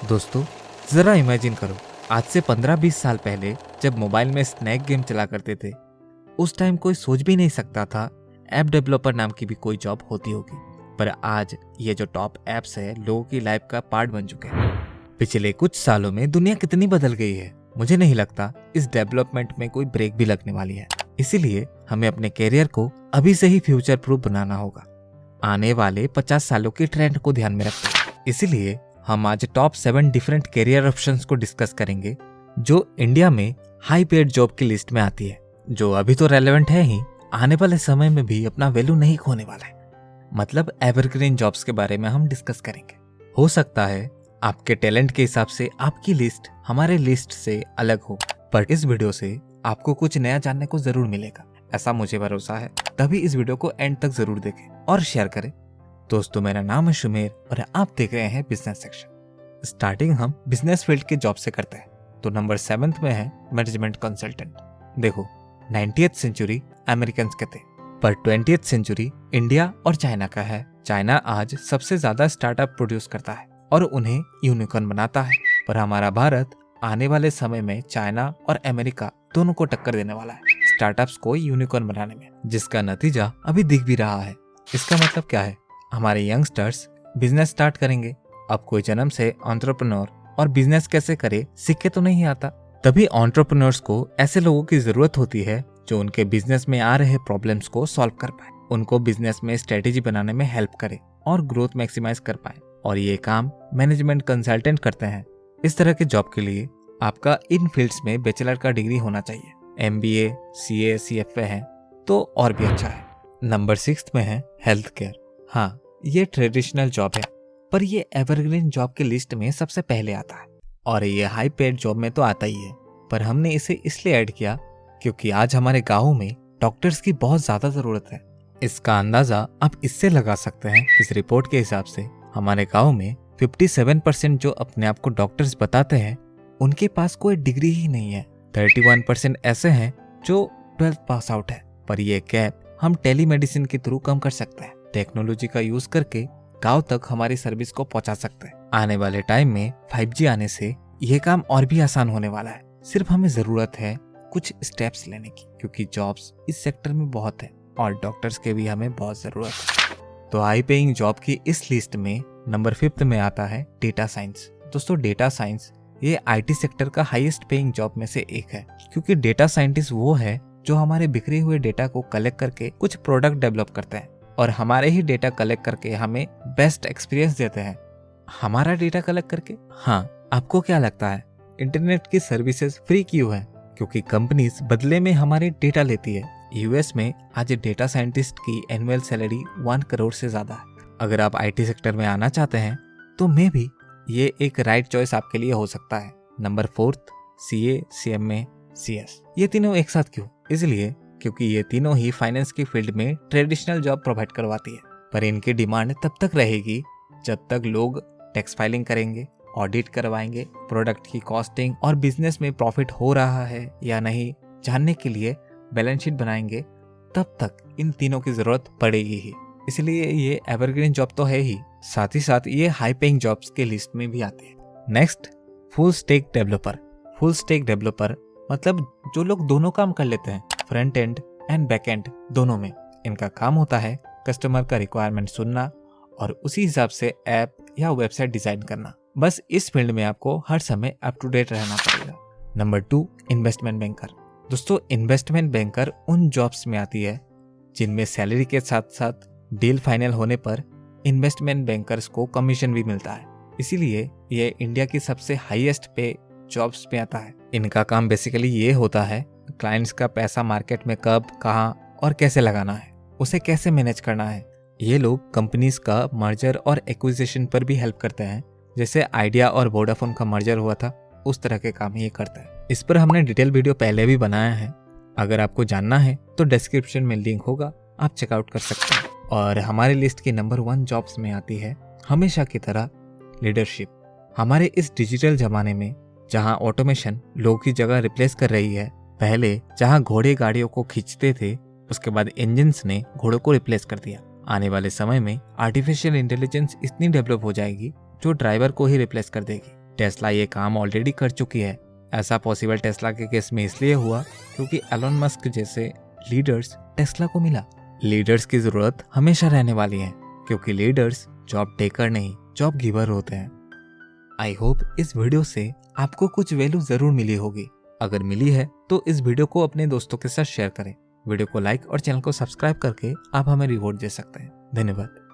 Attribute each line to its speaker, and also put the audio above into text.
Speaker 1: दोस्तों, जरा इमेजिन करो, आज से 15-20 साल पहले जब मोबाइल में स्नैक गेम चला करते थे, उस टाइम कोई सोच भी नहीं सकता था ऐप डेवलपर नाम की भी कोई जॉब होती होगी। पर आज ये जो टॉप एप्स है लोगों की लाइफ का पार्ट बन चुके हैं। पिछले कुछ सालों में दुनिया कितनी बदल गई है, मुझे नहीं लगता इस डेवलपमेंट में कोई ब्रेक भी लगने वाली है। इसीलिए हमें अपने कैरियर को अभी से ही फ्यूचर प्रूफ बनाना होगा, आने वाले 50 सालों की ट्रेंड को ध्यान में रखते हुए। इसीलिए हम आज टॉप 7 डिफरेंट कैरियर ऑप्शंस को डिस्कस करेंगे जो इंडिया में हाई पेड जॉब की लिस्ट में आती है, जो अभी तो रेलेवेंट है ही, आने वाले समय में भी अपना वैल्यू नहीं खोने वाला है। मतलब एवरग्रीन जॉब्स के बारे में हम डिस्कस करेंगे। हो सकता है आपके टैलेंट के हिसाब से आपकी लिस्ट हमारे लिस्ट से अलग हो, पर इस वीडियो से आपको कुछ नया जानने को जरूर मिलेगा, ऐसा मुझे भरोसा है। तभी इस वीडियो को एंड तक जरूर देखें और शेयर करें। दोस्तों, मेरा नाम है शुमेर और आप देख रहे हैं बिजनेस सेक्शन। स्टार्टिंग हम बिजनेस फील्ड के जॉब से करते हैं, तो नंबर 7 में है मैनेजमेंट कंसल्टेंट। देखो, 90th सेंचुरी अमेरिकन के थे, पर 20th सेंचुरी इंडिया और चाइना का है। चाइना आज सबसे ज्यादा स्टार्टअप प्रोड्यूस करता है और उन्हें यूनिकॉर्न बनाता है, पर हमारा भारत आने वाले समय में चाइना और अमेरिका दोनों को टक्कर देने वाला है स्टार्टअप्स को यूनिकॉर्न बनाने में, जिसका नतीजा अभी दिख भी रहा है। इसका मतलब क्या है? हमारे यंगस्टर्स बिजनेस स्टार्ट करेंगे। अब कोई जन्म से एंटरप्रेन्योर और बिजनेस कैसे करे सीख के तो नहीं आता। तभी एंटरप्रेन्योर्स को ऐसे लोगों की जरूरत होती है जो उनके बिजनेस में आ रहे प्रॉब्लम्स को सॉल्व कर पाए, उनको बिजनेस में स्ट्रेटेजी बनाने में हेल्प करे और ग्रोथ मैक्सिमाइज कर पाए। और ये काम मैनेजमेंट कंसल्टेंट करते हैं। इस तरह के जॉब के लिए आपका इन फील्ड्स में बैचलर का डिग्री होना चाहिए। MBA, CA, CFA है तो और भी अच्छा है। नंबर 6 में है हेल्थ केयर। हाँ, ये ट्रेडिशनल जॉब है, पर ये एवरग्रीन जॉब की लिस्ट में सबसे पहले आता है। और ये हाई पेड जॉब में तो आता ही है, पर हमने इसे इसलिए ऐड किया क्योंकि आज हमारे गाँव में डॉक्टर्स की बहुत ज्यादा जरूरत है। इसका अंदाजा आप इससे लगा सकते हैं। इस रिपोर्ट के हिसाब से हमारे गाँव में 57% जो अपने आप को डॉक्टर्स बताते हैं उनके पास कोई डिग्री ही नहीं है। 31% ऐसे हैं जो 12th पास आउट है। पर यह गैप हम टेलीमेडिसिन के थ्रू कम कर सकते हैं। टेक्नोलॉजी का यूज करके गांव तक हमारी सर्विस को पहुंचा सकते हैं। आने वाले टाइम में 5G आने से यह काम और भी आसान होने वाला है। सिर्फ हमें जरूरत है कुछ स्टेप्स लेने की, क्योंकि जॉब्स इस सेक्टर में बहुत है और डॉक्टर्स के भी हमें बहुत जरूरत है। तो हाई पेइंग जॉब की इस लिस्ट में नंबर 5 में आता है डेटा साइंस। दोस्तों, डेटा साइंस ये IT सेक्टर का हाईएस्ट पेइंग जॉब में से एक है, क्योंकि डेटा साइंटिस्ट वो है जो हमारे बिखरे हुए डेटा को कलेक्ट करके कुछ प्रोडक्ट डेवलप करते हैं और हमारे ही डेटा कलेक्ट करके हमें बेस्ट एक्सपीरियंस देते हैं। हमारा डेटा कलेक्ट करके? हाँ, आपको क्या लगता है इंटरनेट की सर्विसेज फ्री क्यों है? क्योंकि कंपनीज बदले में हमारे डेटा लेती है। US में आज डेटा साइंटिस्ट की एनुअल सैलरी 1 करोड़ से ज्यादा है। अगर आप IT सेक्टर में आना चाहते हैं तो मे भी ये एक राइट चॉइस आपके लिए हो सकता है। Number 4 CA, CMA, CS। ये तीनों एक साथ क्यों? इसलिए क्योंकि ये तीनों ही फाइनेंस की फील्ड में ट्रेडिशनल जॉब प्रोवाइड करवाती है, पर इनकी डिमांड तब तक रहेगी जब तक लोग टैक्स फाइलिंग करेंगे, ऑडिट करवाएंगे, प्रोडक्ट की कॉस्टिंग और बिजनेस में प्रॉफिट हो रहा है या नहीं जानने के लिए बैलेंस शीट बनाएंगे। तब तक इन तीनों की जरूरत पड़ेगी ही। इसलिए ये एवरग्रीन जॉब तो है ही, साथ ही साथ ये हाई पेइंग जॉब्स के लिस्ट में भी आती है। Next, full stack developer. Full stack developer मतलब जो लोग दोनों काम कर लेते हैं, front end and back and दोनों में। इनका काम होता है कस्टमर का रिक्वायरमेंट सुनना और उसी हिसाब से ऐप या वेबसाइट डिजाइन करना। बस इस फील्ड में आपको हर समय अप टू डेट रहना पड़ेगा। Number 2, investment banker. दोस्तों, इन्वेस्टमेंट बैंकर उन जॉब्स में आती है जिनमें सैलरी के साथ साथ डील फाइनल होने पर इन्वेस्टमेंट बैंकर्स को कमीशन भी मिलता है। इसीलिए ये इंडिया की सबसे हाईएस्ट पे जॉब्स में आता है। इनका काम बेसिकली ये होता है क्लाइंट्स का पैसा मार्केट में कब, कहाँ और कैसे लगाना है, उसे कैसे मैनेज करना है। ये लोग कंपनीज का मर्जर और एक्विजिशन पर भी हेल्प करते हैं। जैसे आइडिया और वोडाफोन का मर्जर हुआ था, उस तरह के काम ये करते हैं। इस पर हमने डिटेल वीडियो पहले भी बनाया है, अगर आपको जानना है तो डिस्क्रिप्शन में लिंक होगा, आप चेकआउट कर सकते हैं। और हमारी लिस्ट की नंबर 1 जॉब्स में आती है हमेशा की तरह लीडरशिप। हमारे इस डिजिटल जमाने में जहां ऑटोमेशन लोगों की जगह रिप्लेस कर रही है, पहले जहां घोड़े गाड़ियों को खींचते थे, उसके बाद इंजन्स ने घोड़ों को रिप्लेस कर दिया। आने वाले समय में आर्टिफिशियल इंटेलिजेंस इतनी डेवलप हो जाएगी जो ड्राइवर को ही रिप्लेस कर देगी। टेस्ला ये काम ऑलरेडी कर चुकी है। ऐसा पॉसिबल टेस्ला के केस में इसलिए हुआ क्योंकि एलन मस्क जैसे लीडर्स टेस्ला को मिला। लीडर्स की जरूरत हमेशा रहने वाली है क्योंकि लीडर्स जॉब टेकर नहीं जॉब गिवर होते हैं। आई होप इस वीडियो से आपको कुछ वैल्यू जरूर मिली होगी। अगर मिली है तो इस वीडियो को अपने दोस्तों के साथ शेयर करें। वीडियो को लाइक और चैनल को सब्सक्राइब करके आप हमें रिवॉर्ड दे सकते हैं। धन्यवाद।